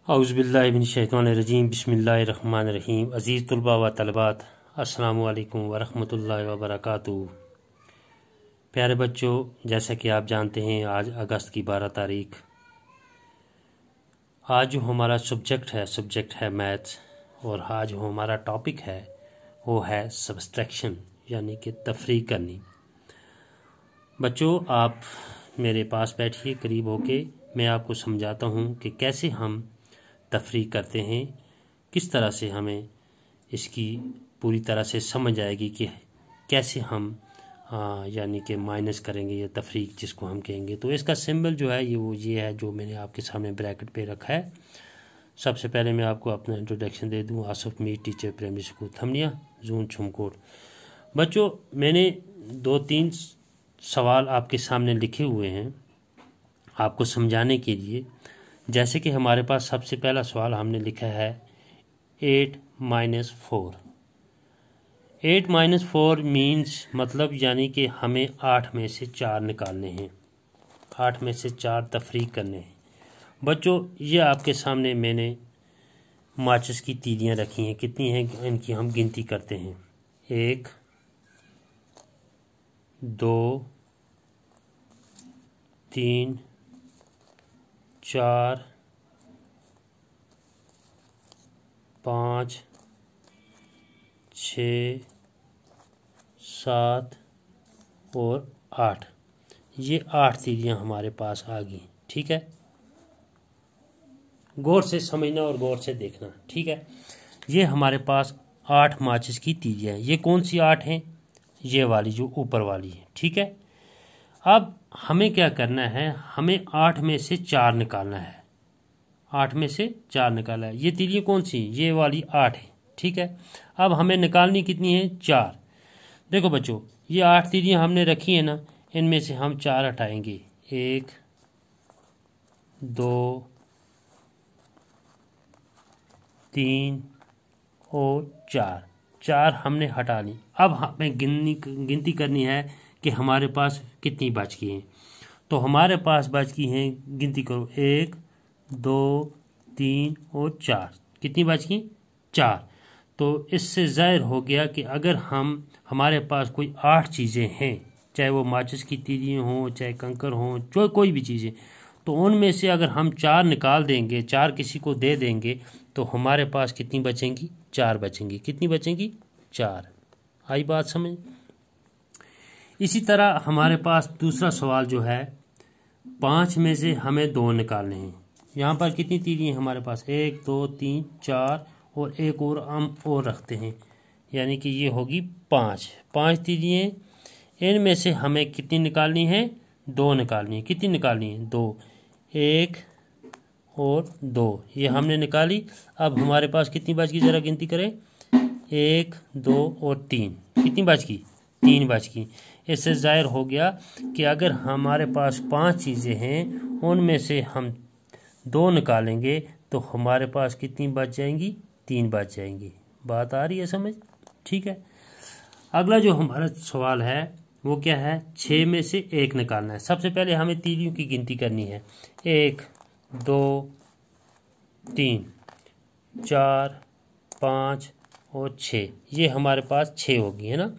औज़ुबिल्लाहिमिनश्शैतानिर्रजीम बिस्मिल्लाहिर्रहमानिर्रहीम। अज़ीज़ तुलबा व तलबात, अस्सलामु अलैकुम व रहमतुल्लाहि व बरकातुहू। प्यारे बच्चों, जैसा कि आप जानते हैं आज अगस्त की 12 तारीख। आज जो हमारा सब्जेक्ट है मैथ्स, और आज जो हमारा टॉपिक है वो है सब्सट्रैक्शन यानी कि तफरीक करनी। बच्चों, आप मेरे पास बैठिए करीब होके, मैं आपको समझाता हूँ कि कैसे हम तफरीक करते हैं, किस तरह से हमें इसकी पूरी तरह से समझ आएगी कि कैसे हम यानी कि माइनस करेंगे या तफरीक जिसको हम कहेंगे। तो इसका सिंबल जो है ये है जो मैंने आपके सामने ब्रैकेट पे रखा है। सबसे पहले मैं आपको अपना इंट्रोडक्शन दे दूं। Asif Mir, teacher, primary school Thamnia, zone Chhumkot. बच्चों, मैंने 2-3 सवाल आपके सामने लिखे हुए हैं आपको समझाने के लिए। जैसे कि हमारे पास सबसे पहला सवाल हमने लिखा है 8 - 4। 8 - 4 मीन्स मतलब यानी कि हमें 8 में से 4 निकालने हैं, 8 में से 4 तफरीक करने हैं। बच्चों, ये आपके सामने मैंने माचिस की तीलियां रखी हैं। कितनी हैं इनकी हम गिनती करते हैं। 1 2 3 4 5 6 7 और 8। ये 8 तीलियां हमारे पास आ गई। ठीक है, गौर से समझना और गौर से देखना। ठीक है, ये हमारे पास 8 माचिस की तीलियां हैं। ये कौन सी 8 हैं? ये वाली जो ऊपर वाली है। ठीक है, अब हमें क्या करना है, हमें 8 में से 4 निकालना है। 8 में से 4 निकाला है। ये तीलियां कौन सी? ये वाली 8 है। ठीक है, अब हमें निकालनी कितनी है? 4। देखो बच्चों, ये 8 तीलियां हमने रखी है ना, इनमें से हम 4 हटाएंगे। 1 2 3 और 4 हमने हटा ली। अब हमें गिनती करनी है कि हमारे पास कितनी बच गई हैं। तो हमारे पास बच गई हैं, गिनती करो, 1 2 3 और 4। कितनी बच गई? 4। तो इससे ज़ाहिर हो गया कि अगर हमारे पास कोई 8 चीज़ें हैं, चाहे वो माचिस की तीलियां हों, चाहे कंकर हों, जो कोई भी चीज़ें, तो उनमें से अगर हम 4 निकाल देंगे, 4 किसी को दे देंगे, तो हमारे पास कितनी बचेंगी? 4 बचेंगी। कितनी बचेंगी? 4। आई बात समझ? इसी तरह हमारे पास दूसरा सवाल जो है, 5 में से हमें 2 निकालने हैं। यहाँ पर कितनी तीलियां हमारे पास? 1 2 3 4 और एक और हम और रखते हैं, यानी कि ये होगी 5 तीलियां। इनमें से हमें कितनी निकालनी है? 2 निकालनी है। कितनी निकालनी है? 2। 1 और 2 ये हमने निकाली। अब हमारे पास कितनी बच गई? ज़रा गिनती करें। 1 2 और 3। कितनी बच गई? 3 बच गई। इससे ज़ाहिर हो गया कि अगर हमारे पास 5 चीज़ें हैं, उनमें से हम 2 निकालेंगे तो हमारे पास कितनी बच जाएंगी? 3 बच जाएंगी। बात आ रही है समझ? ठीक है, अगला जो हमारा सवाल है वो क्या है? 6 में से 1 निकालना है। सबसे पहले हमें तीलियों की गिनती करनी है। 1 2 3 4 5 और 6। ये हमारे पास 6 होगी, है ना।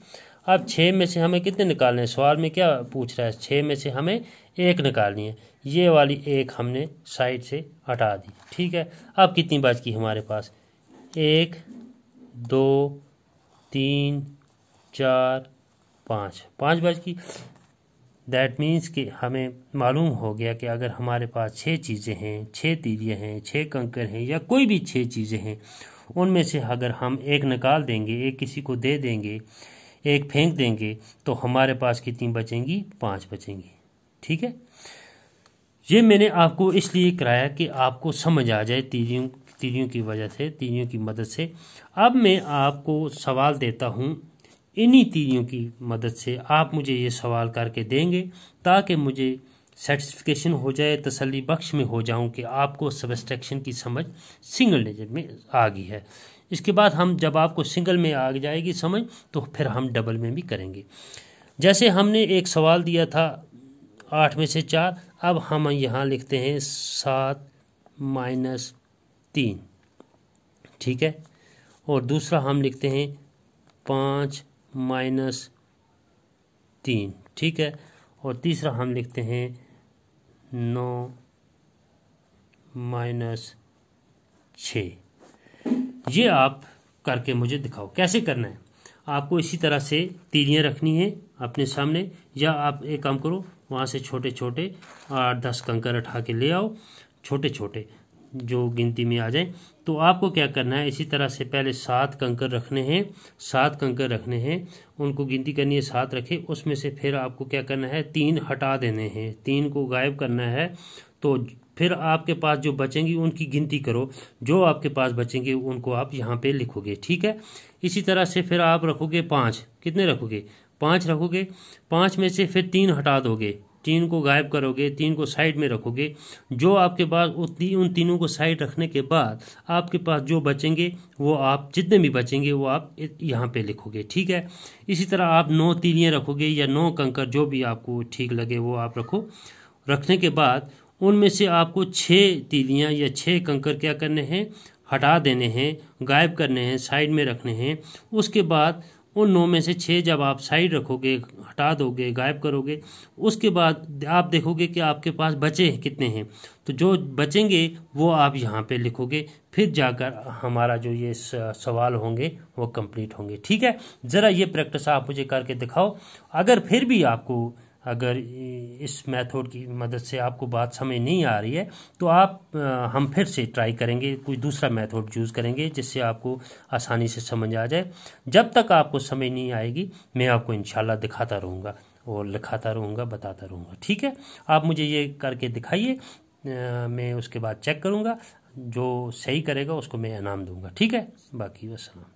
अब 6 में से हमें कितने निकालने हैं? सवाल में क्या पूछ रहा है? 6 में से हमें 1 निकालनी है। ये वाली 1 हमने साइड से हटा दी। ठीक है, अब कितनी बच गई हमारे पास? 1 2 3 4 5 बच गई। दैट मीन्स कि हमें मालूम हो गया कि अगर हमारे पास 6 चीज़ें हैं, 6 तीलियां हैं, 6 कंकर हैं, या कोई भी 6 चीज़ें हैं, उनमें से अगर हम 1 निकाल देंगे, 1 किसी को दे देंगे, 1 फेंक देंगे, तो हमारे पास कितनी बचेंगी? 5 बचेंगी। ठीक है, ये मैंने आपको इसलिए कराया कि आपको समझ आ जाए तीलियों की वजह से, तीलियों की मदद से। अब मैं आपको सवाल देता हूँ, इन्हीं तीलियों की मदद से आप मुझे ये सवाल करके देंगे ताकि मुझे सेटिस्फिकेशन हो जाए, तसल्ली बख्श में हो जाऊं कि आपको सब्सट्रैक्शन की समझ सिंगल डिजिट में आ गई है। इसके बाद हम जब आपको सिंगल में आ जाएगी समझ, तो फिर हम डबल में भी करेंगे। जैसे हमने एक सवाल दिया था 8 में से 4, अब हम यहाँ लिखते हैं 7 - 3, ठीक है। और दूसरा हम लिखते हैं 5 माइनस 3, ठीक है। और तीसरा हम लिखते हैं 9 माइनस 6। ये आप करके मुझे दिखाओ कैसे करना है। आपको इसी तरह से तीलियाँ रखनी है अपने सामने, या आप एक काम करो, वहाँ से छोटे छोटे 8-10 कंकर उठा के ले आओ, छोटे छोटे जो गिनती में आ जाए। तो आपको क्या करना है, इसी तरह से पहले 7 कंकर रखने हैं, 7 कंकर रखने हैं, उनको गिनती करनी है, 7 रखे। उसमें से फिर आपको क्या करना है, 3 हटा देने हैं, 3 को गायब करना है। तो फिर आपके पास जो बचेंगी उनकी गिनती करो, जो आपके पास बचेंगे उनको आप यहाँ पे लिखोगे, ठीक है। इसी तरह से फिर आप रखोगे 5, कितने रखोगे, 5 रखोगे। 5 में से फिर 3 हटा दोगे, 3 को गायब करोगे, 3 को साइड में रखोगे। जो आपके पास उन तीनों को साइड रखने के बाद आपके पास जो बचेंगे वो आप, जितने भी बचेंगे वो आप यहाँ पे लिखोगे, ठीक है। इसी तरह आप 9 तीलियाँ रखोगे या 9 कंकर, जो भी आपको ठीक लगे वो आप रखो। रखने के बाद उनमें से आपको 6 तीलियाँ या 6 कंकर क्या करने हैं, हटा देने हैं, गायब करने हैं, साइड में रखने हैं। उसके बाद उन 9 में से 6 जब आप साइड रखोगे, हटा दोगे, गायब करोगे, उसके बाद आप देखोगे कि आपके पास बचे कितने हैं। तो जो बचेंगे वो आप यहाँ पे लिखोगे, फिर जाकर हमारा जो ये सवाल होंगे वो कंप्लीट होंगे, ठीक है। ज़रा ये प्रैक्टिस आप मुझे करके दिखाओ। अगर फिर भी आपको, अगर इस मेथड की मदद से आपको बात समझ नहीं आ रही है तो आप हम फिर से ट्राई करेंगे, कोई दूसरा मेथड यूज़ करेंगे जिससे आपको आसानी से समझ आ जाए। जब तक आपको समझ नहीं आएगी मैं आपको इंशाल्लाह दिखाता रहूँगा और लिखाता रहूँगा, बताता रहूँगा, ठीक है। आप मुझे ये करके दिखाइए, मैं उसके बाद चेक करूँगा, जो सही करेगा उसको मैं इनाम दूँगा, ठीक है। बाकी वस्सलाम।